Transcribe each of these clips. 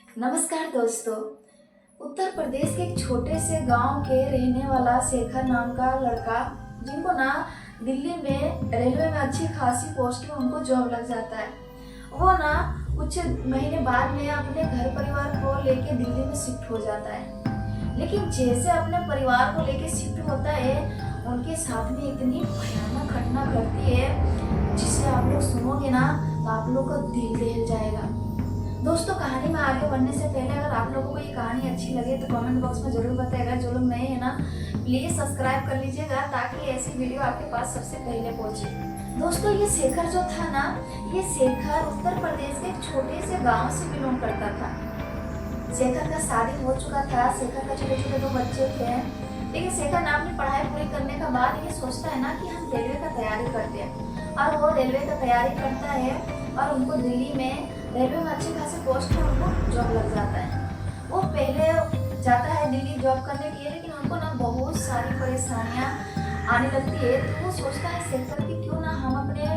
नमस्कार दोस्तों। उत्तर प्रदेश के एक छोटे से गांव के रहने वाला शेखर नाम का लड़का, जिनको ना दिल्ली में रेलवे में अच्छी खासी पोस्ट में उनको जॉब लग जाता है। वो ना कुछ महीने बाद में अपने घर परिवार को लेके दिल्ली में शिफ्ट हो जाता है। लेकिन जैसे अपने परिवार को लेके शिफ्ट होता है, उनके साथ में इतनी भयानक घटना घटती है जिसे आप लोग सुनोगे ना तो आप लोग का दिल दहल जाएगा। दोस्तों, कहानी में आगे बढ़ने से पहले अगर आप लोगों को ये कहानी अच्छी लगे तो कमेंट बॉक्स में जरूर बताइएगा। जो लोग नए हैं ना, प्लीज सब्सक्राइब कर लीजिएगा ताकि ऐसी वीडियो आपके पास सबसे पहले पहुंचे। दोस्तों, ये शेखर जो था ना, ये शेखर उत्तर प्रदेश के एक छोटे से गांव से बिलोंग करता था। शेखर का शादी हो चुका था, शेखर का छोटे छोटे 2 बच्चे थे। लेकिन शेखर ना अपनी पढ़ाई पूरी करने के बाद ये सोचता है ना कि हम रेलवे का तैयारी करते हैं, और वो रेलवे का तैयारी करता है और उनको दिल्ली में रेलवे में अच्छी खासी पोस्ट में उनको जॉब लग जाता है। वो पहले जाता है दिल्ली जॉब करने के लिए, लेकिन उनको ना बहुत सारी परेशानियां आने लगती है। तो वो सोचता है शेखर कि क्यों ना हम अपने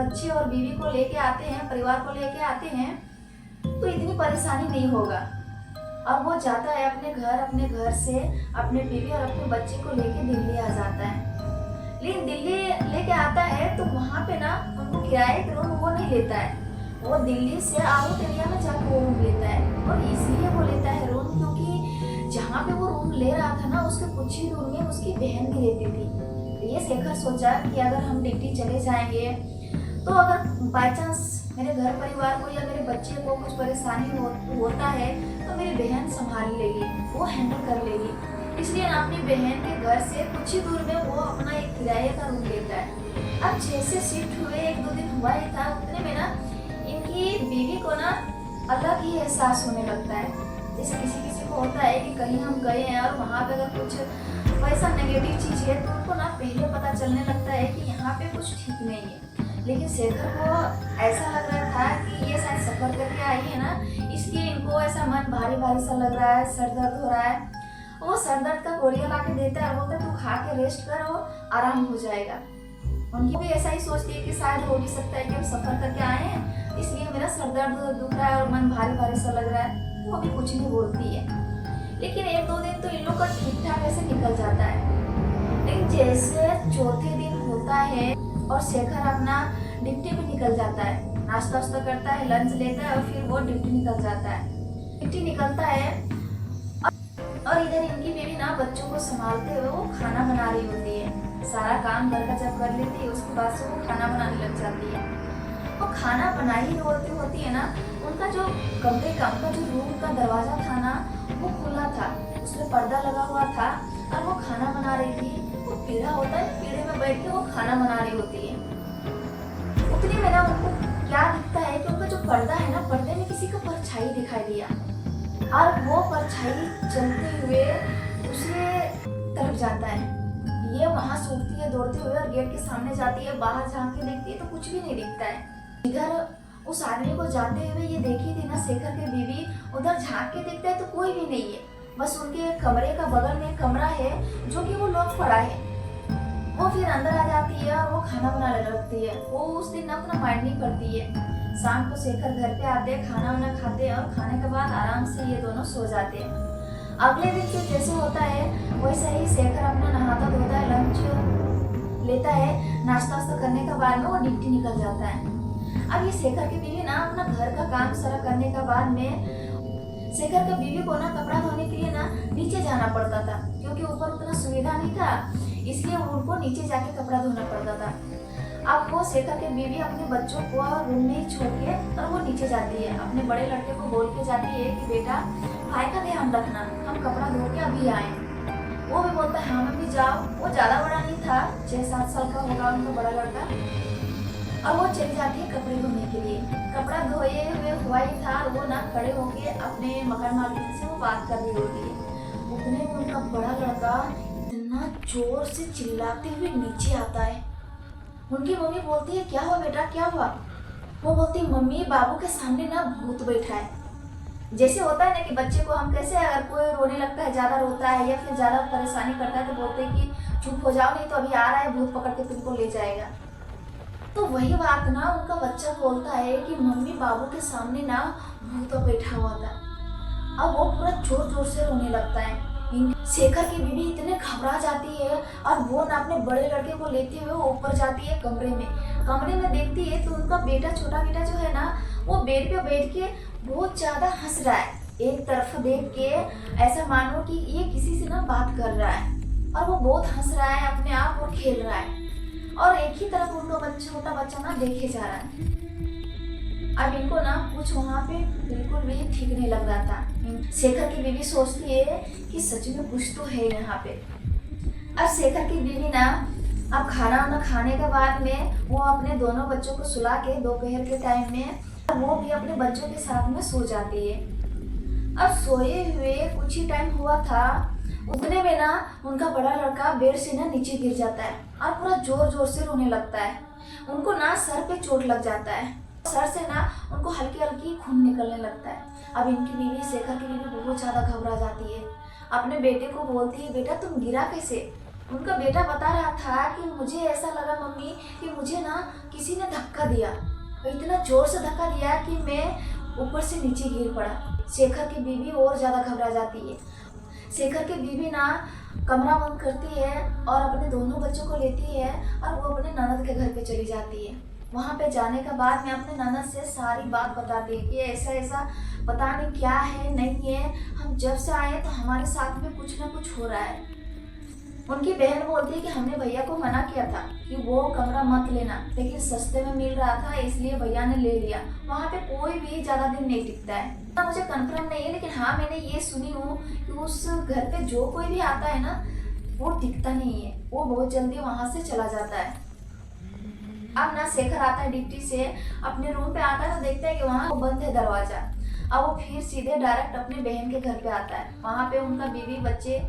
बच्चे और बीवी को लेके आते हैं, परिवार को लेके आते हैं, तो इतनी परेशानी नहीं होगा। अब वो जाता है अपने घर से अपने बीवी और अपने बच्चे को लेके दिल्ली आ जाता है। लेकिन दिल्ली लेके आता है तो वहाँ पे ना उनको किराए का रूम वो नहीं लेता है। वो दिल्ली से आउट एरिया में जाकर वो रूम लेता है, और इसलिए वो लेता है रूम क्योंकि जहाँ पे वो रूम ले रहा था ना, उसके कुछ ही दूर में उसकी बहन भी रहती थी। तो ये शेखर सोचा कि अगर हम दिल्ली चले जाएंगे तो अगर बाई चांस मेरे घर परिवार को या मेरे बच्चे को कुछ परेशानी होता है तो मेरी बहन संभाल लेगी, वो हैंडल कर लेगी। इसलिए ना अपनी बहन के घर से कुछ ही दूर में वो अपना एक किराए का रूम लेता है। अब जैसे शिफ्ट हुए 1-2 दिन हुआ ही था, उतने में ना इनकी बीवी को ना अलग ही एहसास होने लगता है। जैसे किसी को होता है कि कहीं हम गए हैं और वहाँ पे अगर कुछ वैसा नेगेटिव चीज़ है तो उनको ना पहले पता चलने लगता है कि यहाँ पे कुछ ठीक नहीं है। लेकिन शेखर को ऐसा लग रहा था कि ये शायद सफर करके आई है ना, इसलिए इनको ऐसा मन भारी भारी सा लग रहा है, सर दर्द हो रहा है। वो सर दर्द का गोलियां ला के देता है, बोलता है तू खा के रेस्ट कर, वो आराम हो जाएगा। उनकी भी ऐसा ही सोचती है कि शायद हो भी सकता है कि हम सफर करके आए हैं, इसलिए मेरा सर दर्द दुख रहा है और मन भारी भारी सा लग रहा है। वो भी कुछ नहीं बोलती है। लेकिन 1-2 दिन तो इन लोग का ठीक ठाक ऐसे निकल जाता है। लेकिन जैसे चौथे दिन होता है और शेखर अपना ड्यूटी पे निकल जाता है, नाश्ता वास्ता करता है, लंच लेता है और फिर वो ड्यूटी निकल जाता है। ड्यूटी निकलता है और इधर इनकी बीवी ना बच्चों को संभालते हुए वो खाना बना रही होती है। सारा काम घर का जब कर लेती है, उसके बाद से वो खाना बनाने लग जाती है। वो खाना बनाई होती है ना, उनका जो कमरे का उनका जो रूम का दरवाजा था ना, वो खुला था, उसमें पर्दा लगा हुआ था और वो खाना बना रही थी। वो पीढ़ा होता है, पीढ़े में बैठ के वो खाना बना रही होती है। उतने में ना उनको क्या दिखता है कि उनका जो पर्दा है ना, पर्दे में किसी का परछाई दिखाई दिया, और वो परछाई चलते हुए दूसरे तरफ जाता है। ये वहां से उठती है दौड़ते हुए और गेट के सामने जाती है, बाहर झांक के देखती है तो कुछ भी नहीं दिखता है। इधर उस आदमी को जाते हुए ये देखी थी ना शेखर की बीवी, उधर झांक के देखता है तो कोई भी नहीं है। बस उनके कमरे का बगल में एक कमरा है जो कि वो लॉक पड़ा है। वो फिर अंदर आ जाती है और वो खाना बनाने लगती है। वो उस दिन अपना माइंड नहीं करती है। शाम को शेखर घर पे आते हैं, खाना वाना खाते हैं और खाने के बाद आराम से ये दोनों सो जाते हैं। अगले दिन से जैसे होता है वैसे ही शेखर अपना नहाता धोता है, लंच लेता है, नाश्ता वास्ता करने के बाद में वो ड्यूटी निकल जाता है। अब ये शेखर की बीवी ना अपना घर का काम सारा करने के बाद में शेखर की बीवी को ना कपड़ा धोने के लिए ना नीचे जाना पड़ता था, क्योंकि ऊपर उतना सुविधा नहीं था, इसलिए उनको नीचे जाके कपड़ा धोना पड़ता था। अब वो शेखर की बीवी अपने बच्चों को रूम में ही छोड़ के और वो नीचे जाती है। अपने बड़े लड़के को बोल के जाती है कि बेटा भाई का ध्यान रखना, हम कपड़ा धो के अभी आए। वो भी बोलता है हाँ मम्मी जाओ। वो ज़्यादा बड़ा नहीं था, 6-7 साल का होगा उनका बड़ा लड़का, और वो चली जाती है कपड़े धोने के लिए। कपड़ा धोए हुए हुआ ही था और वो ना खड़े होके अपने मकान मालिक से वो बात कर रही होती है। उतने में उनका बड़ा लड़का इतना जोर से चिल्लाते हुए नीचे आता है। उनकी मम्मी बोलती है क्या हुआ बेटा, क्या हुआ? वो बोलती है मम्मी बाबू के सामने ना भूत बैठा है। जैसे होता है ना कि बच्चे को हम कैसे, अगर कोई रोने लगता है, ज्यादा रोता है या फिर ज्यादा परेशानी करता है तो बोलते हैं कि चुप हो जाओ नहीं तो अभी आ रहा है भूत पकड़ के तुमको ले जाएगा। तो वही बात ना उनका बच्चा बोलता है कि मम्मी बाबू के सामने ना भूत बैठा हुआ था। अब वो पूरा जोर जोर से रोने लगता है। शेखर की बीवी इतने घबरा जाती है और वो ना अपने बड़े लड़के को लेते हुए ऊपर जाती है कमरे में देखती है तो उनका बेटा, छोटा बेटा जो है ना, वो बेड पे बैठ के बहुत ज्यादा हंस रहा है। एक तरफ देख के ऐसा मानो कि ये किसी से ना बात कर रहा है और वो बहुत हंस रहा है अपने आप और खेल रहा है, और एक ही तरफ उनका छोटा बच्चा ना देखे जा रहा है। अब इनको ना कुछ वहाँ पे बिल्कुल भी ठीक नहीं लग रहा था। शेखर की बीवी सोचती है कि सच में कुछ तो है यहाँ पे। अब शेखर की बीवी ना अब खाना वाना खाने के बाद में वो अपने दोनों बच्चों को सुला के दोपहर के टाइम में वो भी अपने बच्चों के साथ में सो जाती है। अब सोए हुए कुछ ही टाइम हुआ था, उतने में ना उनका बड़ा लड़का बेड से ना नीचे गिर जाता है और पूरा जोर जोर से रोने लगता है। उनको ना सर पे चोट लग जाता है, सर से ना उनको हल्की हल्की खून निकलने लगता है। अब इनकी बीवी, शेखर की बीवी बहुत ज़्यादा घबरा जाती है। अपने बेटे को बोलती है, बेटा तुम गिरा कैसे? उनका बेटा बता रहा था कि मुझे ऐसा लगा मम्मी कि मुझे ना किसी ने धक्का दिया, इतना जोर से धक्का दिया कि मैं ऊपर से नीचे गिर पड़ा। शेखर की बीवी और ज़्यादा घबरा जाती है। शेखर की बीवी ना कमरा बंद करती है और अपने दोनों बच्चों को लेती है और वो अपने ननद के घर पे चली जाती है। वहाँ पे जाने के बाद में अपने ननद से सारी बात बताती है कि ऐसा ऐसा पता नहीं क्या है नहीं है, हम जब से आए तो हमारे साथ में कुछ ना कुछ हो रहा है। उनकी बहन बोलती है कि हमने भैया को मना किया था कि वो कमरा मत लेना, लेकिन सस्ते में मिल रहा था इसलिए भैया ने ले लिया। वहाँ पे कोई भी ज़्यादा दिन नहीं टिकता है। मुझे कंफर्म नहीं है, लेकिन हाँ मैंने ये सुनी हूँ कि उस घर पे जो कोई भी आता है ना वो टिकता नहीं है, वो बहुत जल्दी वहाँ से चला जाता है। अब ना शेखर आता है ड्यूटी से, अपने रूम पे आता है तो देखता है कि वहाँ बंद है दरवाजा। अब वो फिर सीधे डायरेक्ट अपने बहन के घर पे आता है। वहाँ पे उनका बीवी बच्चे,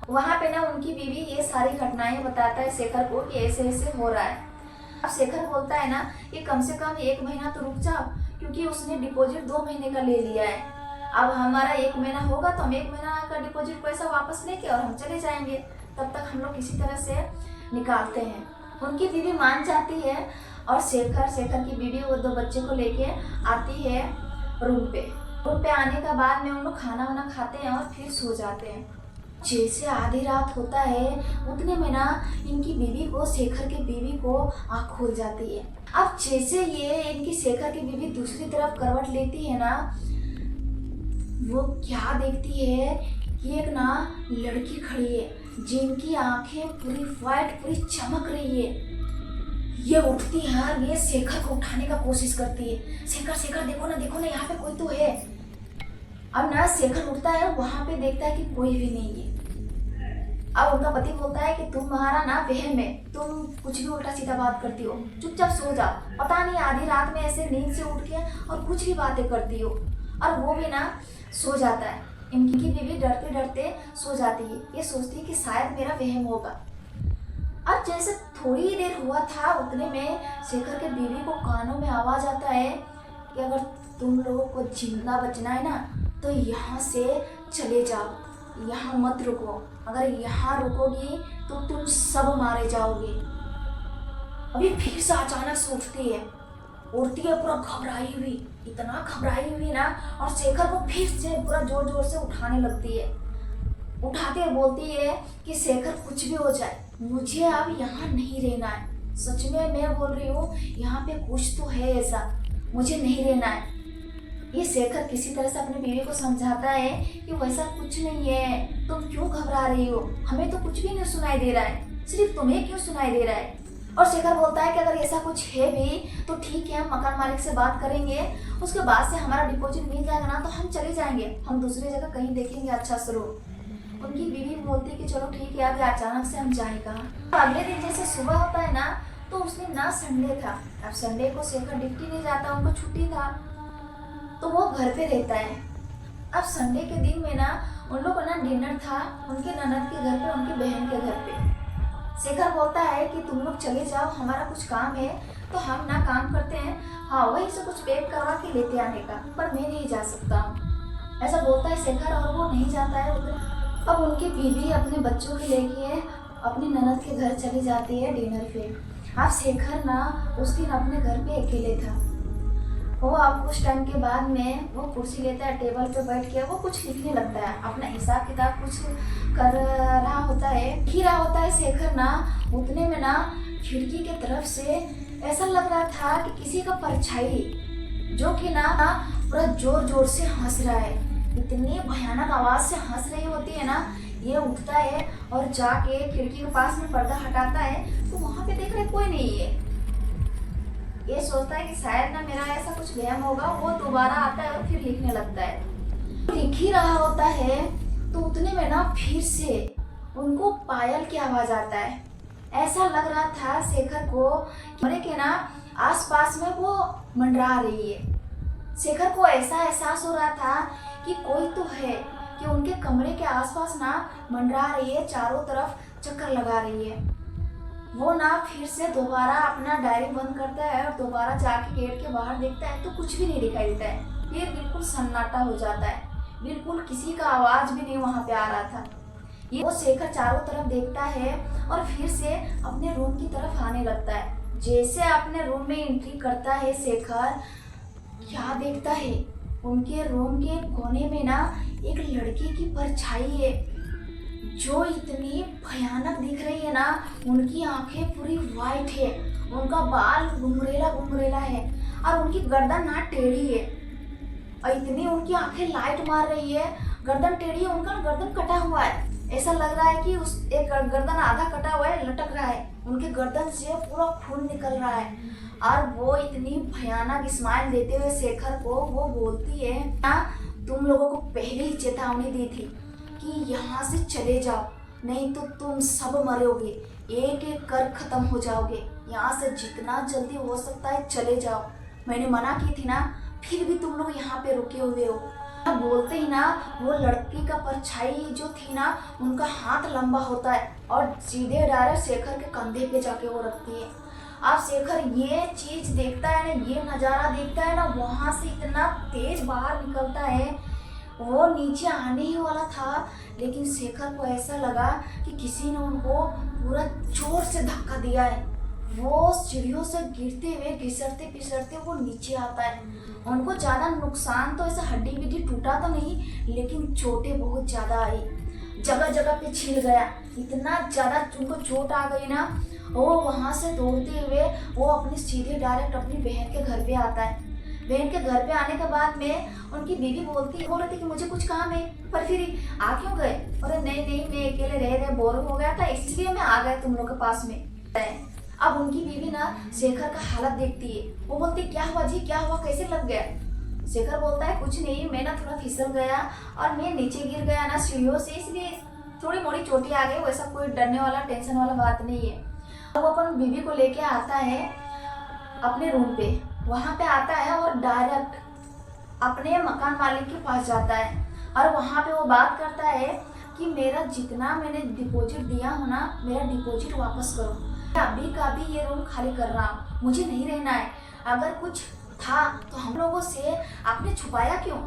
वहाँ पे ना उनकी बीवी ये सारी घटनाएं बताता है शेखर को कि ऐसे ऐसे हो रहा है। अब शेखर बोलता है ना कि कम से कम 1 महीना तो रुक जाओ, क्योंकि उसने डिपॉजिट 2 महीने का ले लिया है। अब हमारा 1 महीना होगा तो हम 1 महीना का डिपॉजिट पैसा वापस लेके और हम चले जाएंगे, तब तक हम लोग किसी तरह से निकालते हैं। उनकी बीवी मान जाती है और शेखर की बीवी वो 2 बच्चे को लेके आती है रूम पे आने के बाद में उन लोग खाना वाना खाते हैं और फिर सो जाते हैं। जैसे आधी रात होता है उतने में ना इनकी बीवी को, शेखर की बीवी को आँख खुल जाती है। अब जैसे ये इनकी शेखर की बीवी दूसरी तरफ करवट लेती है ना, वो क्या देखती है कि एक ना लड़की खड़ी है जिनकी आंखें पूरी वाइट, पूरी चमक रही है। ये उठती है और ये शेखर को उठाने का कोशिश करती है। शेखर देखो ना यहाँ पे कोई तो है। अब ना शेखर उठता है, वहां पे देखता है कि कोई भी नहीं है। अब उनका पति बोलता है कि तुम्हारा ना वहम है, तुम कुछ भी उल्टा सीधा बात करती हो, चुपचाप सो जाओ। पता नहीं आधी रात में ऐसे नींद से उठ के और कुछ भी बातें करती हो। और वो भी ना सो जाता है। इनकी बीवी डरते डरते सो जाती है। ये सोचती है कि शायद मेरा वहम होगा। अब जैसे थोड़ी ही देर हुआ था उतने में शेखर के बीवी को कानों में आवाज आता है कि अगर तुम लोगों को जिंदा बचना है ना तो यहाँ से चले जाओ, यहाँ मत रुको। अगर यहाँ रुकोगी तो तुम सब मारे जाओगे। अभी फिर से अचानक से उठती है पूरा घबराई हुई, इतना घबराई हुई ना, और शेखर को फिर से पूरा जोर जोर से उठाने लगती है। उठाते हुए बोलती है कि शेखर कुछ भी हो जाए मुझे अब यहाँ नहीं रहना है। सच में मैं बोल रही हूँ, यहाँ पे कुछ तो है ऐसा, मुझे नहीं रहना है। ये शेखर किसी तरह से अपनी बीवी को समझाता है कि वैसा कुछ नहीं है, तुम क्यों घबरा रही हो, हमें तो कुछ भी नहीं सुनाई दे रहा है, सिर्फ तुम्हें क्यों सुनाई दे रहा है। और शेखर बोलता है कि अगर ऐसा कुछ है भी तो ठीक है, हम मकान मालिक से बात करेंगे, उसके बाद से हमारा डिपॉजिट मिल जाएगा ना तो हम चले जाएंगे, हम दूसरी जगह कहीं देखेंगे अच्छा से रूम। उनकी बीवी बोलती है कि चलो ठीक है, अभी अचानक से हम जाए कहाँ। अगले दिन जैसे सुबह होता है ना तो उस दिन ना संडे था। अब संडे को शेखर ड्यूटी नहीं जाता, उनको छुट्टी था, तो वो घर पे रहता है। अब संडे के दिन में ना उन लोग का ना डिनर था उनके ननद के घर पे, उनकी बहन के घर पे। शेखर बोलता है कि तुम लोग चले जाओ, हमारा कुछ काम है तो हम ना काम करते हैं, हाँ वहीं से कुछ पैक करवा के लेते आने का, पर मैं नहीं जा सकता हूँ, ऐसा बोलता है शेखर और वो नहीं जाता है उधर। अब उनकी बीवी अपने बच्चों को लेके अपनी ननद के घर चली जाती है डिनर पे। अब शेखर ना उस दिन अपने घर पे अकेले था। वो अब कुछ टाइम के बाद में वो कुर्सी लेता है, टेबल पे बैठ के वो कुछ लिखने लगता है, अपना हिसाब किताब कुछ कर रहा होता है, लिख रहा होता है शेखर ना। उतने में ना खिड़की के तरफ से ऐसा लग रहा था कि किसी का परछाई जो कि ना पूरा जोर जोर से हंस रहा है। इतनी भयानक आवाज से हंस रही होती है ना। ये उठता है और जाके खिड़की के पास में पर्दा हटाता है तो वहां पे देख रहे कोई नहीं है। ये सोचता है कि शायद ना मेरा ऐसा कुछ वहम होगा। वो दोबारा आता है और फिर लिखने लगता है। लिख ही रहा होता है तो उतने में ना फिर से उनको पायल की आवाज आता है। ऐसा लग रहा था शेखर को कमरे के ना आसपास में वो मंडरा रही है। शेखर को ऐसा एहसास हो रहा था कि कोई तो है, कि उनके कमरे के आसपास ना मंडरा रही है, चारों तरफ चक्कर लगा रही है। वो ना फिर से दोबारा अपना डायरी बंद करता है और दोबारा जाके गेट के बाहर देखता है तो कुछ भी नहीं दिखाई देता है। फिर बिल्कुल सन्नाटा हो जाता है, बिल्कुल किसी का आवाज भी नहीं वहां पे आ रहा था। ये वो शेखर चारों तरफ देखता है और फिर से अपने रूम की तरफ आने लगता है। जैसे अपने रूम में एंट्री करता है शेखर, क्या देखता है, उनके रूम के कोने में ना एक लड़की की परछाई है जो इतनी भयानक दिख रही है ना। उनकी आंखें पूरी वाइट है, उनका बाल घुंघरेला घुंघरेला है और उनकी गर्दन ना टेढ़ी है और इतनी उनकी आंखें लाइट मार रही है। गर्दन टेढ़ी है, उनका गर्दन कटा हुआ है। ऐसा लग रहा है कि उस एक गर्दन आधा कटा हुआ है, लटक रहा है, उनके गर्दन से पूरा खून निकल रहा है। और वो इतनी भयानक स्माइल देते हुए शेखर को वो बोलती है ना, तुम लोगों को पहले ही चेतावनी दी थी कि यहाँ से चले जाओ, नहीं तो तुम सब मरोगे, एक एक कर खत्म हो जाओगे। यहाँ से जितना जल्दी हो सकता है चले जाओ। मैंने मना की थी ना, फिर भी तुम लोग यहाँ पे रुके हुए हो। बोलते ही ना वो लड़की का परछाई जो थी ना, उनका हाथ लंबा होता है और सीधे डायरेक्ट शेखर के कंधे पे जाके वो रखती है। अब शेखर ये चीज देखता है ना, ये नज़ारा देखता है ना, वहां से इतना तेज बाहर निकलता है। वो नीचे आने ही वाला था, लेकिन शेखर को ऐसा लगा कि किसी ने उनको पूरा जोर से धक्का दिया है। वो सीढ़ियों से गिरते हुए घिसटते पिसटते वो नीचे आता है। उनको ज़्यादा नुकसान तो ऐसा हड्डी बिड्डी टूटा तो नहीं, लेकिन चोटें बहुत ज़्यादा आई, जगह जगह पे छिल गया। इतना ज़्यादा उनको चोट आ गई ना, वो वहाँ से दौड़ते हुए वो अपनी सीधे डायरेक्ट अपनी बहन के घर पे आता है। बहन के घर पे आने के बाद में उनकी बीवी बोल रही थी कि मुझे कुछ काम है, पर फिर आ क्यों गए? अरे नहीं नहीं, मैं अकेले रह रहे बोर हो गया था, इसलिए मैं आ गया तुम लोग के पास में। अब उनकी बीवी ना शेखर का हालत देखती है। वो बोलती क्या हुआ जी, क्या हुआ, कैसे लग गया? शेखर बोलता है कुछ नहीं, मैं ना थोड़ा फिसल गया और मैं नीचे गिर गया ना सीढ़ियों से, इसलिए थोड़ी मोड़ी चोटी आ गई। वैसा कोई डरने वाला टेंशन वाला बात नहीं है। वो अपन बीवी को लेके आता है अपने रूम पे, वहाँ पे आता है और डायरेक्ट अपने मकान मालिक के पास जाता है और वहाँ पे वो बात करता है कि मेरा जितना मैंने डिपॉजिट दिया हो ना, मेरा डिपॉजिट वापस करो। अभी का भी ये रूम खाली कर रहा हूँ, मुझे नहीं रहना है। अगर कुछ था तो हम लोगों से आपने छुपाया क्यों?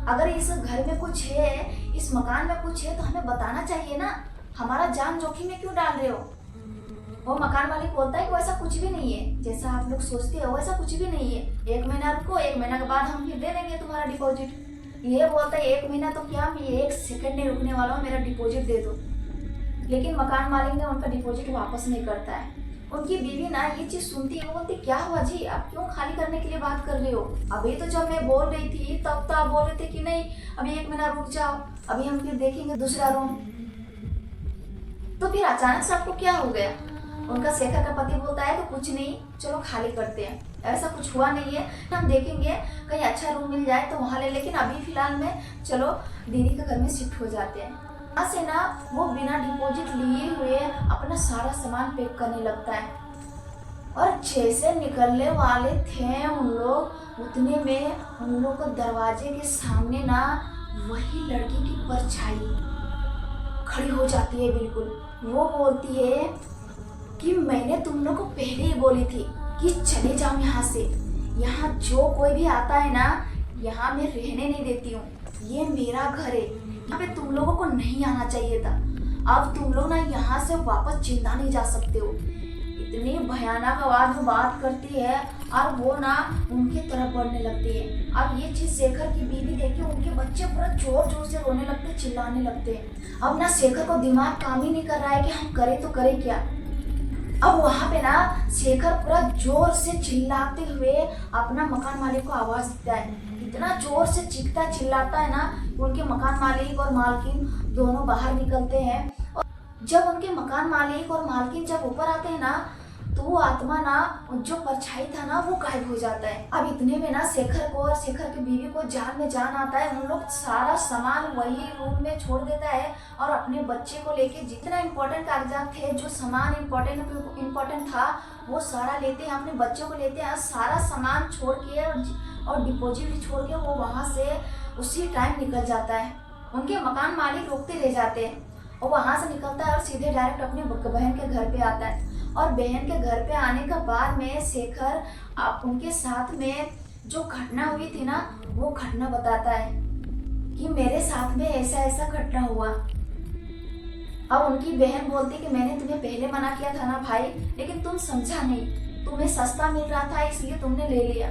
अगर इस घर में कुछ है, इस मकान में कुछ है तो हमें बताना चाहिए ना, हमारा जान जोखिम में क्यों डाल रहे हो? वो मकान मालिक बोलता है कि वैसा कुछ भी नहीं है, जैसा आप लोग सोचते हो वैसा कुछ भी नहीं है। 1 महीना रुको, 1 महीना के बाद हम फिर दे देंगे तुम्हारा डिपॉजिट। ये बोलता है 1 महीना तो क्या, मैं 1 सेकंड नहीं रुकने वाला हूँ, मेरा डिपॉजिट दे दो। लेकिन मकान मालिक ने उनका डिपॉजिट वापस नहीं करता है। उनकी बीवी ना ये चीज सुनती है, वो बोलती क्या हुआ जी, आप क्यों खाली करने के लिए बात कर रहे हो? अभी तो जब मैं बोल रही थी तब तो आप बोल रहे थे कि नहीं अभी 1 महीना रुक जाओ, अभी हम फिर देखेंगे दूसरा रूम। तो फिर अचानक से आपको क्या हो गया? उनका शेखर का पति बोलता है तो कुछ नहीं, चलो खाली करते हैं, ऐसा कुछ हुआ नहीं है, हम देखेंगे कहीं अच्छा रूम मिल जाए तो वहाँ ले, लेकिन अभी फिलहाल में चलो दीदी के घर में शिफ्ट हो जाते हैं। वहाँ से ना वो बिना डिपॉजिट लिए हुए अपना सारा सामान पैक करने लगता है और जैसे निकलने वाले थे उन लोग, उतने में उन लोग को दरवाजे के सामने ना वही लड़की की परछाई खड़ी हो जाती है बिल्कुल। वो बोलती है कि मैंने तुम लोग को पहले ही बोली थी कि चले जाओ यहाँ से, यहाँ जो कोई भी आता है ना, यहाँ मैं रहने नहीं देती हूँ, ये मेरा घर है, यहाँ पे तुम लोगों को नहीं आना चाहिए था। अब तुम लोग ना यहाँ से वापस जिंदा नहीं जा सकते हो। इतनी भयानक आवाज में बात करती है और वो ना उनकी तरफ बढ़ने लगती है। अब ये चीज शेखर की बीवी देखी, उनके बच्चे पूरा जोर जोर से रोने लगते, चिल्लाने लगते। अब ना शेखर को दिमाग काम ही नहीं कर रहा है कि हम करें तो करें क्या। अब वहां पे ना शेखर पूरा जोर से चिल्लाते हुए अपना मकान मालिक को आवाज देता है। इतना जोर से चीखता चिल्लाता है ना, उनके मकान मालिक और मालकिन दोनों बाहर निकलते हैं। और जब उनके मकान मालिक और मालकिन जब ऊपर आते हैं ना, तो वो आत्मा ना, जो परछाई था ना, वो गायब हो जाता है। अब इतने में ना शेखर को और शेखर की बीवी को जान में जान आता है। उन लोग सारा सामान वही रूम में छोड़ देता है और अपने बच्चे को लेके जितना इम्पोर्टेंट कागजात थे, जो सामान इम्पोर्टेंट था, वो सारा लेते हैं, अपने बच्चों को लेते हैं। सारा सामान छोड़ के और डिपॉजिट भी छोड़ के वो वहाँ से उसी टाइम निकल जाता है। उनके मकान मालिक रोकते रह जाते हैं और वहाँ से निकलता है और सीधे डायरेक्ट अपने बहन के घर पे आता है। और बहन के घर पे आने के बाद में शेखर उनके साथ में जो घटना हुई थी ना, वो घटना बताता है कि मेरे साथ में ऐसा ऐसा घटना हुआ। अब उनकी बहन बोलती कि मैंने तुम्हें पहले मना किया था ना भाई, लेकिन तुम समझा नहीं, तुम्हें सस्ता मिल रहा था इसलिए तुमने ले लिया।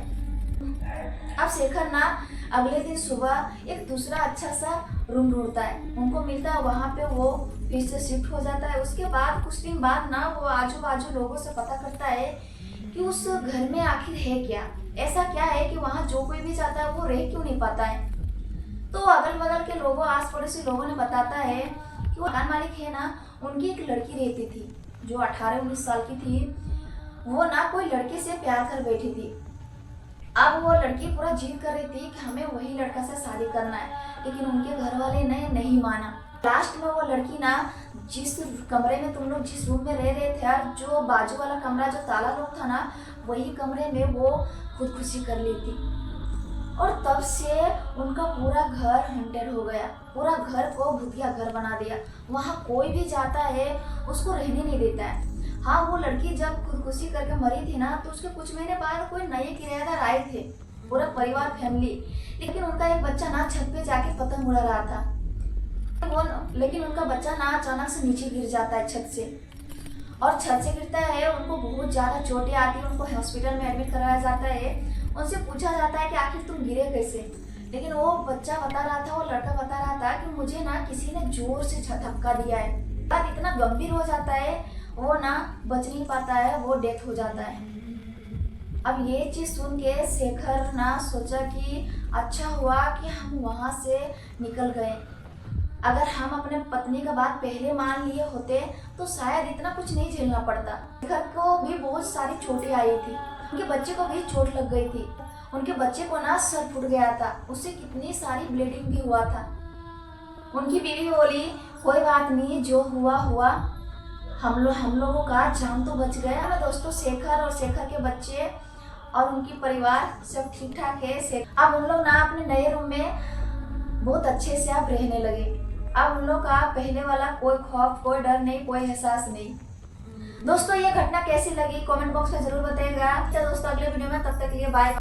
अब शेखर ना अगले दिन सुबह एक दूसरा अच्छा सा रूम ढूंढता है, उनको मिलता है, वहाँ पे वो फिर से शिफ्ट हो जाता है। उसके बाद कुछ दिन बाद ना वो आजू बाजू लोगों से पता करता है कि उस घर में आखिर है क्या, ऐसा क्या है कि वहाँ जो कोई भी जाता है वो रह क्यों नहीं पाता है। तो अगल बगल के लोगों, आस पड़ोसी लोगों ने बताता है कि वो मकान मालिक है ना, उनकी एक लड़की रहती थी जो 18-19 साल की थी। वो ना कोई लड़के से प्यार कर बैठी थी। अब वो लड़की पूरा जिद कर रही थी कि हमें वही लड़का से शादी करना है, लेकिन उनके घर वाले ने नहीं माना। लास्ट में वो लड़की ना, जिस कमरे में तुम लोग जिस रूम में रह रहे थे यार, जो बाजू वाला कमरा जो ताला लॉक था ना, वही कमरे में वो खुदकुशी कर ली थी। और तब से उनका पूरा घर हॉन्टेड हो गया, पूरा घर को भूतिया घर बना दिया। वहाँ कोई भी जाता है उसको रहने नहीं देता है। हाँ, वो लड़की जब खुदकुशी करके मरी थी ना, तो उसके कुछ महीने बाद कोई नए किराएदार आए थे, पूरा परिवार फैमिली। लेकिन उनका एक बच्चा ना छत पे जाके पतंग उड़ा रहा था। लेकिन उनका बच्चा ना अचानक से नीचे गिर जाता है छत से, और छत से गिरता है, उनको बहुत ज़्यादा चोटें आती है, उनको हॉस्पिटल में एडमिट कराया जाता है। उनसे पूछा जाता है कि आखिर तुम गिरे कैसे, लेकिन वो बच्चा बता रहा था, वो लड़का बता रहा था कि मुझे ना किसी ने जोर से धक्का दिया है। बात इतना गंभीर हो जाता है, वो ना बच नहीं पाता है, वो डेथ हो जाता है। अब ये चीज़ सुन के शेखर ना सोचा कि अच्छा हुआ कि हम वहाँ से निकल गए। अगर हम अपने पत्नी का बात पहले मान लिए होते तो शायद इतना कुछ नहीं झेलना पड़ता। शेखर को भी बहुत सारी चोटें आई थी, उनके बच्चे को भी चोट लग गई थी, उनके बच्चे को ना सर फूट गया था, उससे कितनी सारी ब्लीडिंग भी हुआ था। उनकी बीवी बोली कोई बात नहीं, जो हुआ हुआ, हम लोगों का जान तो बच गया ना। दोस्तों, शेखर और शेखर के बच्चे और उनकी परिवार सब ठीक ठाक है। अब उन लोग ना अपने नए रूम में बहुत अच्छे से अब रहने लगे। अब उन लोग का पहले वाला कोई खौफ, कोई डर नहीं, कोई एहसास नहीं। दोस्तों, ये घटना कैसी लगी कमेंट बॉक्स में जरूर बताइएगा। तो दोस्तों, अगले वीडियो में, तब तक के लिए बाय।